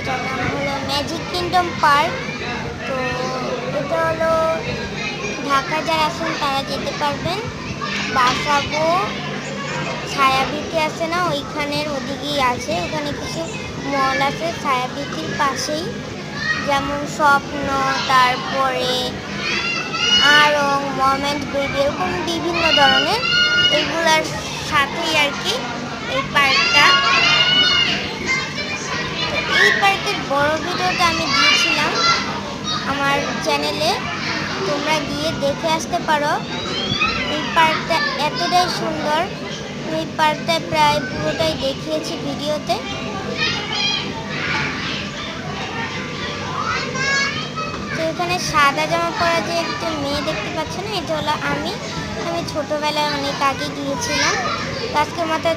এটার নাম হলো ম্যাজিক কিংডম পার্ক। তো এটা হলো ঢাকা যারা আছেন তারা যেতে পারবেন। বাসাবো ছায়াবীথি আছে না, ওইখানের ওদিকেই আছে। ওখানে কিছু মল আছে ছায়াবীথির পাশেই, যেমন স্বপ্ন, তারপরে আড়ং, মোমেন্ট বেবি, এরকম বিভিন্ন ধরনের। এগুলার সাথেই আর কি এই পার্কটা। তো এই পার্কের বড় ভিডিওটা আমি দিয়েছিলাম আমার চ্যানেলে, তোমরা গিয়ে দেখে আসতে পারো। এই পার্কটা এতটাই সুন্দর, এই পার্কটা প্রায় পুরোটাই দেখিয়েছি ভিডিওতে। তো এখানে সাদা জামা পরা যে একটা মেয়ে দেখতে পাচ্ছ না, এটা হলো আমি ছোটবেলায় অনেক আগে গিয়েছিলাম। আজকে মাত্র